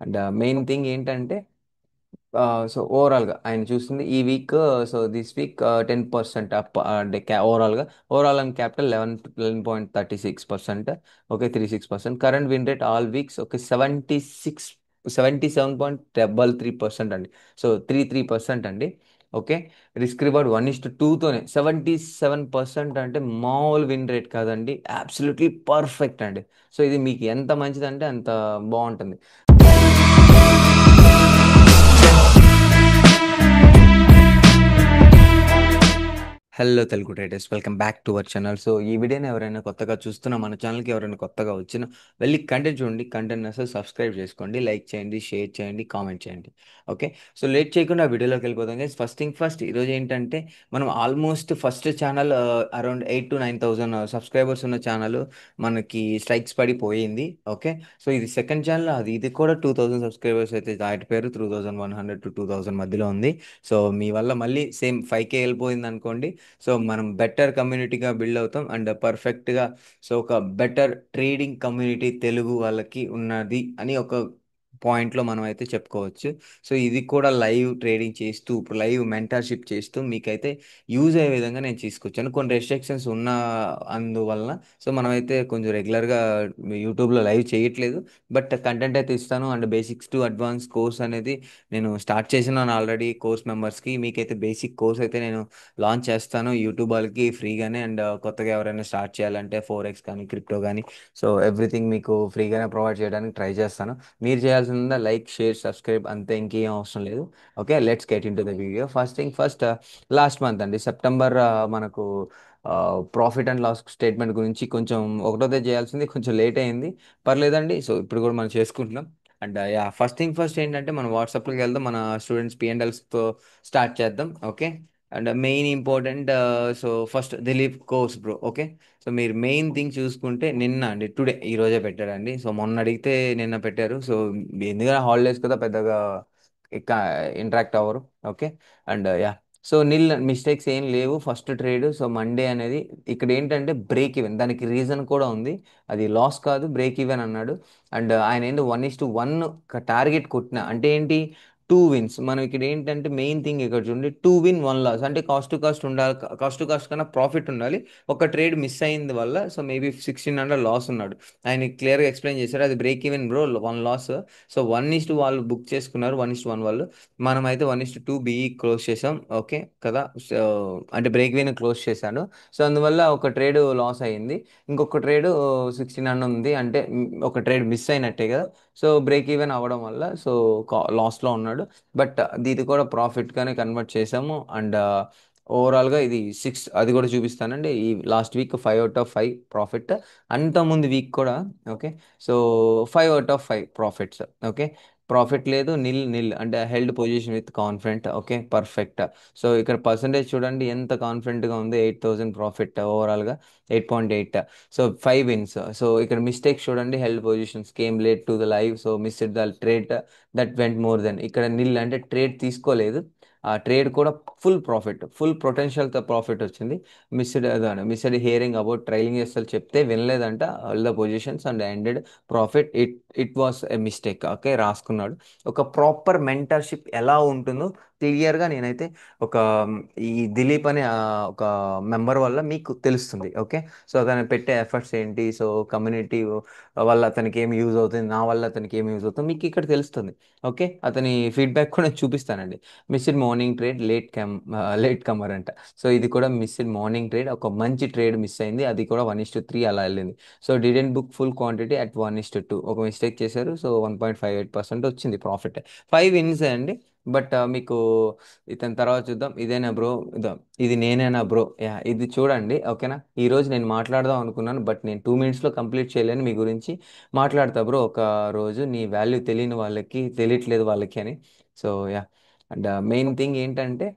And main thing ఏంటంటే so ఓవరాల్గా ఆయన చూస్తుంది ఈ week. So this week 10% up అంటే ఓవరాల్గా overall and capital 11.36%. Okay, 36%. Current win rate all weeks okay 77.33% అండి. సో 33% అండి. ఓకే, రిస్క్ రివార్డ్ 1:2తోనే 77% అంటే మామూలు విన్ రేట్ కాదండి, అబ్సల్యూట్లీ పర్ఫెక్ట్ అండి. సో ఇది మీకు ఎంత మంచిదంటే అంత బాగుంటుంది. Hello Telugu traders, welcome back to our channel. So ఈ వీడియోని ఎవరైనా కొత్తగా చూస్తున్నా, మన ఛానల్కి ఎవరైనా కొత్తగా వచ్చినా వెళ్ళి కంటెంట్ చూడండి. కంటెంట్ అసలు సబ్స్క్రైబ్ చేసుకోండి, లైక్ చేయండి, షేర్ చేయండి, కామెంట్ చేయండి. ఓకే, సో లేట్ చేయకుండా వీడియోలోకి వెళ్ళిపోతాం గైస్. ఫస్ట్ థింగ్ ఫస్ట్, ఈరోజు ఏంటంటే మనం almost first channel around 8,000 to 9,000 subscribers ఉన్న ఛానల్ మనకి స్ట్రైక్స్ పడిపోయింది. ఓకే, సో ఇది సెకండ్ ఛానల్, ఇది కూడా 2,000 సబ్స్క్రైబర్స్ అయితే దాటిపోయారు. 2,100 to 2,000 మధ్యలో ఉంది. సో మీ వల్ల మళ్ళీ సేమ్ 5K వెళ్ళిపోయింది అనుకోండి. సో మనం బెటర్ కమ్యూనిటీగా బిల్డ్ అవుతాం అండ్ పర్ఫెక్ట్గా. సో ఒక బెటర్ ట్రేడింగ్ కమ్యూనిటీ తెలుగు వాళ్ళకి ఉన్నది అని ఒక పాయింట్లో మనం అయితే చెప్పుకోవచ్చు. సో ఇది కూడా లైవ్ ట్రేడింగ్ చేస్తూ, ఇప్పుడు లైవ్ మెంటర్షిప్ చేస్తూ మీకైతే యూజ్ అయ్యే విధంగా నేను తీసుకొచ్చాను. కొన్ని రెస్ట్రిక్షన్స్ ఉన్న అందువలన సో మనమైతే కొంచెం రెగ్యులర్గా యూట్యూబ్లో లైవ్ చేయట్లేదు, బట్ కంటెంట్ అయితే ఇస్తాను. And basics to advance course అనేది నేను స్టార్ట్ చేసినాను ఆల్రెడీ. కోర్స్ మెంబర్స్కి మీకైతే బేసిక్ కోర్స్ అయితే నేను లాంచ్ చేస్తాను యూట్యూబ్ వాళ్ళకి ఫ్రీగానే. అండ్ కొత్తగా ఎవరైనా స్టార్ట్ చేయాలంటే ఫోరెక్స్ కానీ క్రిప్టో కానీ సో ఎవ్రీథింగ్ మీకు ఫ్రీగానే ప్రొవైడ్ చేయడానికి ట్రై చేస్తాను. మీరు చేయాల్సిందా లైక్, షేర్, సబ్స్క్రైబ్, అంతే, ఇంకేం అవసరం లేదు. Okay, let's get in to the video. First thing first, last month అండి సెప్టెంబర్ మనకు ప్రాఫిట్ అండ్ లాస్ స్టేట్మెంట్ గురించి కొంచెం ఒకటోదే చేయాల్సింది, కొంచెం లేట్ అయింది, పర్లేదండి. సో ఇప్పుడు కూడా మనం చేసుకుంటున్నాం. And yeah, first thing first ఏంటంటే మనం వాట్సాప్లోకి వెళ్దాం, మన స్టూడెంట్స్ పిఎన్ఎల్స్తో స్టార్ట్ చేద్దాం. Okay, and main important, so first Dilip course bro. Okay, so మీరు మెయిన్ థింగ్ చూసుకుంటే నిన్న అండి, టుడే ఈ రోజే పెట్టారండి. సో మొన్న అడిగితే నిన్న పెట్టారు. సో ఎందుకంటే హాలిడేస్ కదా, పెద్దగా ఇంటరాక్ట్ అవ్వరు. Okay, and yeah, so nil mistakes ఏం లేవు ఫస్ట్ ట్రేడ్. సో మండే అనేది ఇక్కడ ఏంటంటే బ్రేక్ ఈవెన్, దానికి రీజన్ కూడా ఉంది. అది లాస్ కాదు, బ్రేక్ ఈవెన్ అన్నాడు. అండ్ ఆయన ఏంటి 1:1 టార్గెట్ కొట్టిన అంటే ఏంటి, 2 wins. మనం ఇక్కడ ఏంటంటే మెయిన్ థింగ్ ఇక్కడ చూడండి, 2 win 1 loss అంటే కాస్ట్ టు కాస్ట్ ఉండాలి. కాస్ట్ టు కాస్ట్ కన్నా ప్రాఫిట్ ఉండాలి. ఒక ట్రేడ్ మిస్ అయింది వల్ల సో మేబీ 1,600 లాస్ ఉన్నాడు. ఆయన క్లియర్గా ఎక్స్ప్లెయిన్ చేశారు, అది break even bro, 1 loss. So 1:2 వాళ్ళు బుక్ చేసుకున్నారు, 1:1 వాళ్ళు. మనం అయితే 1:2 బిఈ క్లోజ్ చేసాం. ఓకే కదా, సో అంటే బ్రేక్ ఈవెన్ క్లోజ్ చేశాను. సో అందువల్ల ఒక ట్రేడ్ లాస్ అయ్యింది, ఇంకొక ట్రేడ్ 1,600 ఉంది, అంటే ఒక ట్రేడ్ మిస్ అయినట్టే కదా. సో బ్రేక్ ఈవెన్ అవ్వడం వల్ల సో లాస్లో ఉన్నాడు. బట్ ఇది కూడా ప్రాఫిట్గానే కన్వర్ట్ చేసాము. అండ్ ఓవరాల్గా ఇది 6, అది కూడా చూపిస్తానండి. ఈ లాస్ట్ వీక్ 5/5 ప్రాఫిట్, అంత ముందు వీక్ కూడా. Okay, so 5/5 profits. Okay, profit లేదు, నిల్ నిల్ అంటే held position with confident. Okay, perfect. So ఇక్కడ పర్సంటేజ్ చూడండి ఎంత కాన్ఫిడెంట్గా ఉంది, 8,000 ప్రాఫిట్ ఓవరాల్గా, 8.8. So 5 wins. సో ఇక్కడ మిస్టేక్స్ చూడండి, held positions came late to the live, so missed the trade that went more than. ఇక్కడ నిల్ అంటే ట్రేడ్ తీసుకోలేదు, ఆ ట్రేడ్ కూడా ఫుల్ ప్రాఫిట్, ఫుల్ పొటెన్షియల్తో ప్రాఫిట్ వచ్చింది. Missed hearing about trailing SL చెప్తే వినలేదంట, all the positions and ended profit. It was a mistake. Okay, రాసుకున్నాడు. ఒక ప్రాపర్ మెంటర్షిప్ ఎలా ఉంటుందో క్లియర్గా నేనైతే ఒక ఈ దిలీప్ అనే ఒక మెంబర్ వల్ల మీకు తెలుస్తుంది. ఓకే, సో అతను పెట్టే ఎఫర్ట్స్ ఏంటి, సో కమ్యూనిటీ వల్ల అతనికి ఏమి యూజ్ అవుతుంది, నా వల్ల అతనికి ఏమి యూజ్ అవుతుంది, మీకు ఇక్కడ తెలుస్తుంది. ఓకే, అతని ఫీడ్బ్యాక్ కూడా చూపిస్తానండి. Missed morning trade, late comer అంట. సో ఇది కూడా మిస్డ్ మార్నింగ్ ట్రేడ్, ఒక మంచి ట్రేడ్ మిస్ అయింది, అది కూడా 1:3 అలా వెళ్ళింది. So didn't book full quantity at 1:2, ఒక మిస్టేక్ చేశారు. సో 1.58% వచ్చింది ప్రాఫిట్. 5 wins అండి. బట్ మీకు ఇతని తర్వాత చూద్దాం. ఇదేనా బ్రో, ఇదో, ఇది నేనేనా బ్రో, యా ఇది చూడండి. ఓకేనా, ఈ రోజు నేను మాట్లాడదాం అనుకున్నాను, బట్ నేను 2 minutesలో కంప్లీట్ చేయలేను. మీ గురించి మాట్లాడతా బ్రో, ఒక రోజు నీ వాల్యూ తెలియని వాళ్ళకి, తెలియట్లేదు వాళ్ళకి అని. So yeah, and main thing ఏంటంటే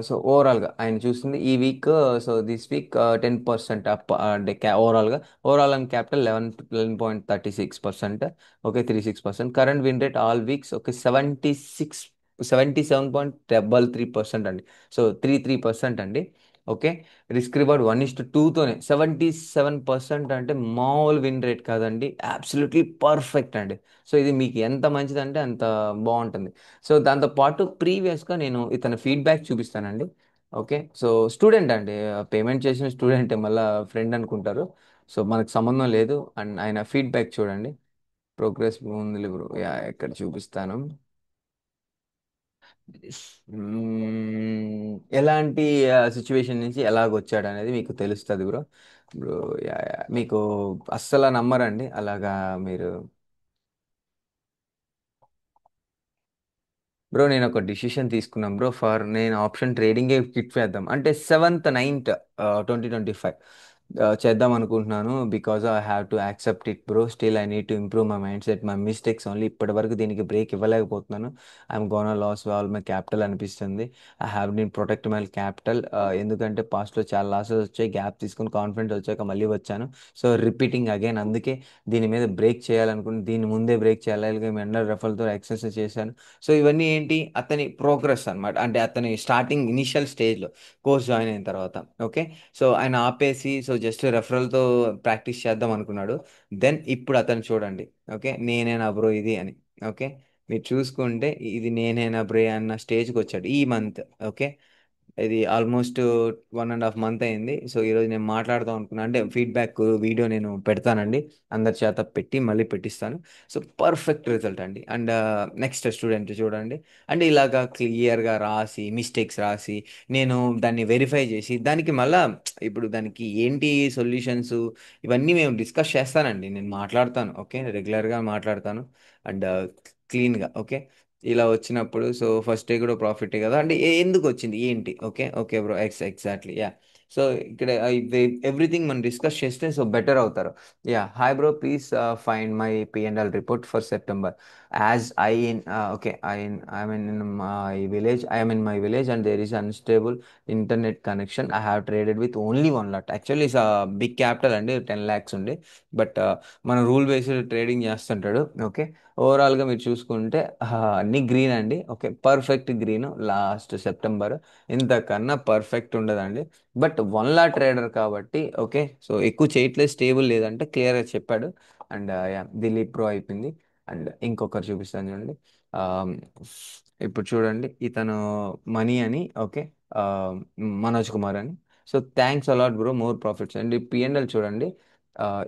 సో ఓవరాల్గా ఆయన చూస్తుంది ఈ week. So this week 10% up అంటే ఓవరాల్గా overall and capital 11.36%. Okay, 36%. Current win rate all weeks okay 77.33% అండి. సో 33% అండి. ఓకే. రిస్క్ రివార్డ్ 1:2తోనే 77% అంటే మామూలు విన్ రేట్ కాదండి. అబ్సల్యూట్లీ పర్ఫెక్ట్ అండి. సో ఇది మీకు ఎంత మంచిదంటే అంత బాగుంటుంది. సో దాంతో పాటు ప్రీవియస్గా నేను ఇతని ఫీడ్బ్యాక్ చూపిస్తానండి. ఓకే. సో స్టూడెంట్ అండి, పేమెంట్ చేసిన స్టూడెంట్ మళ్ళీ ఫ్రెండ్ అనుకుంటారు. సో మనకు సంబంధం లేదు. అండ్ ఆయన ఫీడ్బ్యాక్ చూడండి. ప్రోగ్రెస్ ఉంది బ్రో. యా, ఎక్కడ చూపిస్తాను. ఎలాంటి సిచ్యువేషన్ నుంచి ఎలాగొచ్చాడు అనేది మీకు తెలుస్తుంది బ్రో. Bro, yeah, yeah. మీకు అస్సలు నమ్మరండి అలాగా మీరు. బ్రో నేను ఒక డిసిషన్ తీసుకున్నాను బ్రో. నేను ఆప్షన్ ట్రేడింగే క్విట్ చేద్దాం అంటే 7th 9th 2025 చేద్దాం అనుకుంటున్నాను. Because I have to accept it bro. Still I need to improve my mind set, my mistakes only. ఇప్పటి వరకు దీనికి బ్రేక్ ఇవ్వలేకపోతున్నాను. I'm gonna loss all my capital అనిపిస్తుంది. I have need protect my capital. ఎందుకంటే పాస్ట్లో చాలా losses వచ్చాయి. Gap తీసుకుని కాన్ఫిడెంట్ వచ్చాక మళ్ళీ వచ్చాను. So repeating again. అందుకే దీని మీద బ్రేక్ చేయాలనుకుని దీని ముందే బ్రేక్ చేయాలి. అలాగే మెండల్ రెఫర్తో ఎక్సర్సైజ్ చేశాను. సో ఇవన్నీ ఏంటి, అతని ప్రోగ్రెస్ అన్నమాట. అంటే అతని స్టార్టింగ్ ఇనిషియల్ స్టేజ్లో కోర్స్ జాయిన్ అయిన తర్వాత. ఓకే. సో ఆయన ఆపేసి సో జస్ట్ రెఫరల్తో ప్రాక్టీస్ చేద్దాం అనుకున్నాడు. దెన్ ఇప్పుడు అతను చూడండి. ఓకే, నేనేనా బ్రో ఇది అని. ఓకే, మీరు చూసుకుంటే ఇది నేనేనా బ్రో అన్న స్టేజ్కి వచ్చాడు ఈ మంత్. ఓకే, ఇది ఆల్మోస్ట్ 1.5 month అయింది. సో ఈరోజు నేను మాట్లాడదాం అనుకున్నా, అంటే ఫీడ్బ్యాక్ వీడియో నేను పెడతానండి. అందరి చేత పెట్టి మళ్ళీ పెట్టిస్తాను. సో పర్ఫెక్ట్ రిజల్ట్ అండి. అండ్ నెక్స్ట్ స్టూడెంట్ చూడండి. అంటే ఇలాగా క్లియర్గా రాసి మిస్టేక్స్ రాసి నేను దాన్ని వెరిఫై చేసి దానికి మళ్ళా ఇప్పుడు దానికి ఏంటి సొల్యూషన్స్ ఇవన్నీ మేము డిస్కస్ చేస్తానండి. నేను మాట్లాడతాను. ఓకే, రెగ్యులర్గా మాట్లాడతాను. అండ్ క్లీన్గా. ఓకే, ఇలా వచ్చినప్పుడు సో ఫస్ట్ డే కూడా ప్రాఫిటే కదా అంటే ఎందుకు వచ్చింది ఏంటి. Okay okay bro, exactly, yeah. So ఇక్కడ ఎవ్రీథింగ్ మనం డిస్కస్ చేస్తే సో బెటర్ అవుతారు. Yeah, hi bro, please find my P&L report for September. As I in okay I am in my village and there is unstable internet connection. I have traded with only 1 lot. Actually it's a big capital అండి, 10 lakhs ఉండే. But మన rule based trading చేస్తుంటాడు. Okay, ఓవరాల్గా మీరు చూసుకుంటే అన్ని green అండి. Okay, perfect green. Last September ఇంతకన్నా పర్ఫెక్ట్ ఉండదండి. బట్ 1 lot ట్రేడర్ కాబట్టి ఓకే, సో ఎక్కువ చేయట్లేదు, స్టేబుల్ లేదంటే క్లియర్గా చెప్పాడు. అండ్ దిలీప్ ప్రో అయిపోయింది. అండ్ ఇంకొకరు చూపిస్తాను చూడండి. ఆ, ఇప్పుడు చూడండి ఇతను మనీ అని. ఓకే, ఆ, మనోజ్ కుమార్ అని. So thanks a lot bro, more profits. And ఈ పిఎన్ఎల్ చూడండి.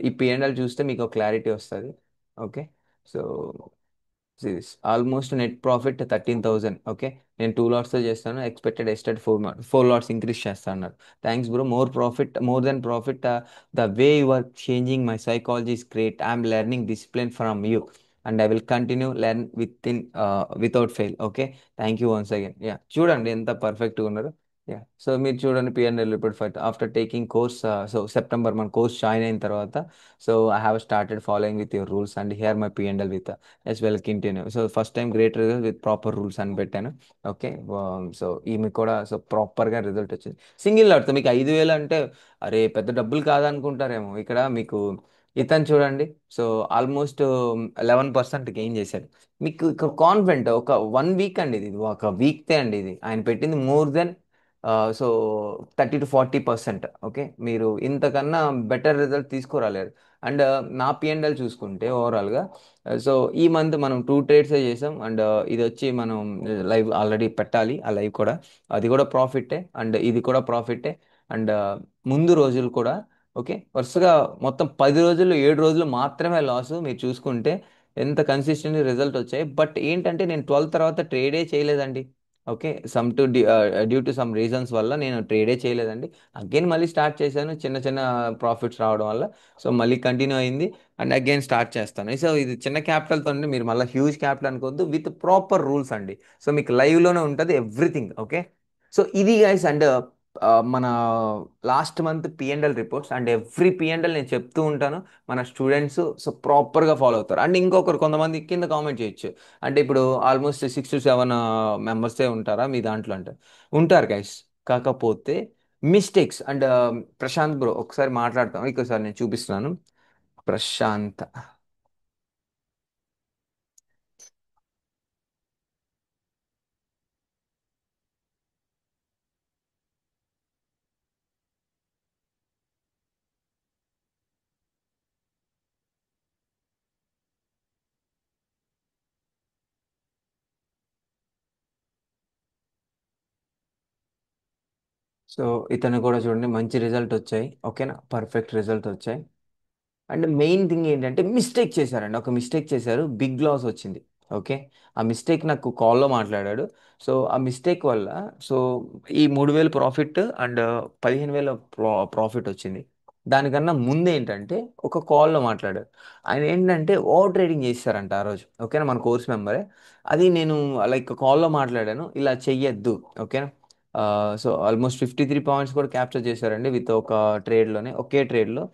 ఈ పిఎన్ఎల్ చూస్తే మీకు క్లారిటీ వస్తుంది. Okay, so almost net profit 13,000. Okay, నేను 2 lots చేస్తాను. ఎక్స్పెక్టెడ్ ఎస్టెడ్ 4 lots ఇంక్రీస్ చేస్తాను అన్నారు. Thanks bro, more profit, more than profit. The way you are changing my psychology is great. I'm learning discipline from you and I will continue learn without fail. Okay, thank you once again. Yeah, చూడండి ఎంత పర్ఫెక్ట్గా ఉన్నారు. Yeah, so మీరు చూడండి PNL report fight after taking course. So September మన course join అయిన తర్వాత so I have started following with your rules and here my PNL with as well continue. So first time great result with proper rules అని పెట్టాను. Okay, so ఈమె కూడా so ప్రాపర్గా result వచ్చింది. Single లాట్తో మీకు 5,000 అంటే అరే పెద్ద డబ్బులు కాదనుకుంటారేమో. ఇక్కడ మీకు ఇతను చూడండి. సో ఆల్మోస్ట్ 11% గెయిన్ చేశాడు. మీకు ఇక్కడ కాన్ఫిడెంట్ ఒక 1 వీక్ అండి, ఇది ఒక వీక్తే అండి. ఇది ఆయన పెట్టింది more than so 30 to 40%. Okay, మీరు ఇంతకన్నా బెటర్ రిజల్ట్ తీసుకురాలేరు. అండ్ నా పిఎన్ఎల్ చూసుకుంటే ఓవరాల్గా సో ఈ మంత్ మనం 2 trades చేసాం. అండ్ ఇది వచ్చి మనం లైవ్ ఆల్రెడీ పెట్టాలి, ఆ లైవ్ కూడా. అది కూడా ప్రాఫిటే అండ్ ఇది కూడా ప్రాఫిటే. అండ్ ముందు రోజులు కూడా ఓకే, వరుసగా మొత్తం 10 రోజులు 7 రోజులు మాత్రమే లాస్. మీరు చూసుకుంటే ఎంత కన్సిస్టెంట్ రిజల్ట్ వచ్చాయి. బట్ ఏంటంటే నేను 12 తర్వాత ట్రేడే చేయలేదండి. Okay, due to some reasons వల్ల నేను ట్రేడే చేయలేదండి. అగైన్ మళ్ళీ స్టార్ట్ చేశాను చిన్న చిన్న ప్రాఫిట్స్ రావడం వల్ల. సో మళ్ళీ కంటిన్యూ అయింది. అండ్ అగైన్ స్టార్ట్ చేస్తాను. సో ఇది చిన్న క్యాపిటల్తో మీరు మళ్ళీ హ్యూజ్ క్యాపిటల్ అనుకోవద్దు, విత్ ప్రాపర్ రూల్స్ అండి. సో మీకు లైవ్లోనే ఉంటుంది ఎవ్రీథింగ్. ఓకే, సో ఇది గైస్. అండ్ మన last month PNL reports and every PNL నేను చెప్తూ ఉంటాను. మన స్టూడెంట్స్ సో ప్రాపర్గా ఫాలో అవుతారు. అండ్ ఇంకొకరు కొంతమంది కింద కామెంట్ చేయొచ్చు, అంటే ఇప్పుడు ఆల్మోస్ట్ 6 to 7 మెంబర్సే ఉంటారా మీ దాంట్లో అంటే. ఉంటారు గైస్, కాకపోతే మిస్టేక్స్. అండ్ ప్రశాంత్ బ్రో ఒకసారి మాట్లాడతాం, ఇంకోసారి నేను చూపిస్తున్నాను. ప్రశాంత్. సో ఇతను కూడా చూడండి మంచి రిజల్ట్ వచ్చాయి, ఓకేనా, పర్ఫెక్ట్ రిజల్ట్ వచ్చాయి. అండ్ మెయిన్ థింగ్ ఏంటంటే మిస్టేక్ చేశారండి, ఒక మిస్టేక్ చేశారు, బిగ్ లాస్ వచ్చింది. ఓకే. ఆ మిస్టేక్ నాకు కాల్లో మాట్లాడాడు. సో ఆ మిస్టేక్ వల్ల, సో ఈ 3,000 ప్రాఫిట్ అండ్ 15,000 ప్రాఫిట్ వచ్చింది. దానికన్నా ముందు ఏంటంటే ఒక కాల్లో మాట్లాడారు. ఆయన ఏంటంటే ఓవర్ ట్రేడింగ్ చేస్తారంట ఆ రోజు, ఓకేనా, మన కోర్స్ మెంబరే. అది నేను లైక్ కాల్లో మాట్లాడాను, ఇలా చెయ్యొద్దు, ఓకేనా. సో ఆల్మోస్ట్ 53 పాయింట్స్ కూడా క్యాప్చర్ చేశారండి విత్ ఒక ట్రేడ్లోనే, ఒకే ట్రేడ్లో.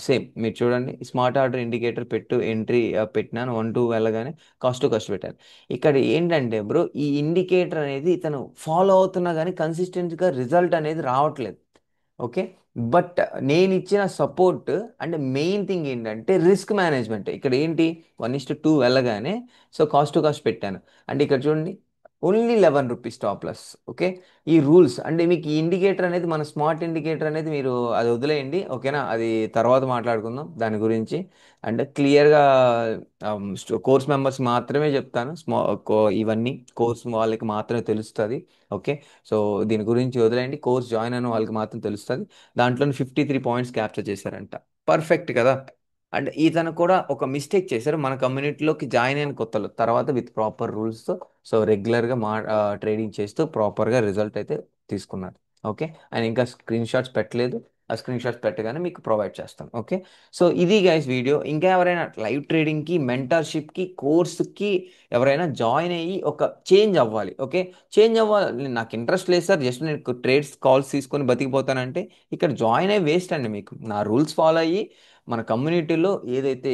సేమ్ మీరు చూడండి, స్మార్ట్ ఆర్డర్ ఇండికేటర్ పెట్టు ఎంట్రీ పెట్టినాను, 1 2 వెళ్ళగానే కాస్ట్ టు కాస్ట్ పెట్టాను. ఇక్కడ ఏంటంటే బ్రో, ఈ ఇండికేటర్ అనేది ఇతను ఫాలో అవుతున్నా కానీ కన్సిస్టెంట్గా రిజల్ట్ అనేది రావట్లేదు. ఓకే. బట్ నేను ఇచ్చిన సపోర్ట్ అండ్ మెయిన్ థింగ్ ఏంటంటే రిస్క్ మేనేజ్మెంట్. ఇక్కడ ఏంటి, 1:2 వెళ్ళగానే సో కాస్ట్ టు కాస్ట్ పెట్టాను. అంటే ఇక్కడ చూడండి, only 11 rupees top loss. Okay. ఈ రూల్స్ అంటే మీకు ఈ ఇండికేటర్ అనేది, మన స్మార్ట్ ఇండికేటర్ అనేది మీరు అది వదిలేయండి, ఓకేనా, అది తర్వాత మాట్లాడుకుందాం దాని గురించి. అంటే క్లియర్గా కోర్స్ మెంబర్స్ మాత్రమే చెప్తాను, ఇవన్నీ కోర్స్ వాళ్ళకి మాత్రమే తెలుస్తుంది. ఓకే. సో దీని గురించి వదిలేయండి, కోర్స్ జాయిన్ అయిన వాళ్ళకి మాత్రం తెలుస్తుంది. దాంట్లో 53 పాయింట్స్ క్యాప్చర్ చేశారంట. పర్ఫెక్ట్ కదా. అండ్ ఇతను కూడా ఒక మిస్టేక్ చేశారు, మన కమ్యూనిటీలోకి జాయిన్ అయిన కొత్తలో, తర్వాత విత్ ప్రాపర్ రూల్స్తో సో రెగ్యులర్గా ట్రేడింగ్ చేస్తూ ప్రాపర్గా రిజల్ట్ అయితే తీసుకున్నారు. ఓకే. అండ్ ఇంకా స్క్రీన్ షాట్స్ పెట్టలేదు, ఆ స్క్రీన్ షాట్స్ పెట్టగానే మీకు ప్రొవైడ్ చేస్తాం. ఓకే. సో ఇది గైస్ వీడియో. ఇంకా ఎవరైనా లైవ్ ట్రేడింగ్కి, మెంటర్షిప్కి, కోర్స్కి ఎవరైనా జాయిన్ అయ్యి ఒక చేంజ్ అవ్వాలి, ఓకే, చేంజ్ అవ్వాలి, నాకు ఇంట్రెస్ట్ లేదు సార్, జస్ట్ నేను ట్రేడ్స్ కాల్స్ తీసుకొని బతికిపోతానంటే ఇక్కడ జాయిన్ అయ్యి వేస్ట్ అండి. మీకు నా రూల్స్ ఫాలో అయ్యి మన కమ్యూనిటీలో ఏదైతే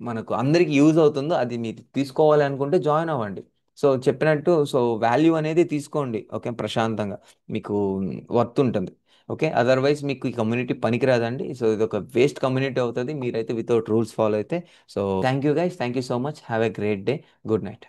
మనకు అందరికి యూజ్ అవుతుందో అది మీరు తీసుకోవాలి అనుకుంటే జాయిన్ అవ్వండి. సో చెప్పినట్టు సో వాల్యూ అనేది తీసుకోండి, ఓకే, ప్రశాంతంగా మీకు వర్త్ ఉంటుంది. ఓకే. అదర్వైజ్ మీకు ఈ కమ్యూనిటీ పనికిరాదండి. సో ఇది ఒక వేస్ట్ కమ్యూనిటీ అవుతుంది మీరైతే వితౌట్ రూల్స్ ఫాలో అయితే. So thank you guys, thank you so much, have a great day, good night.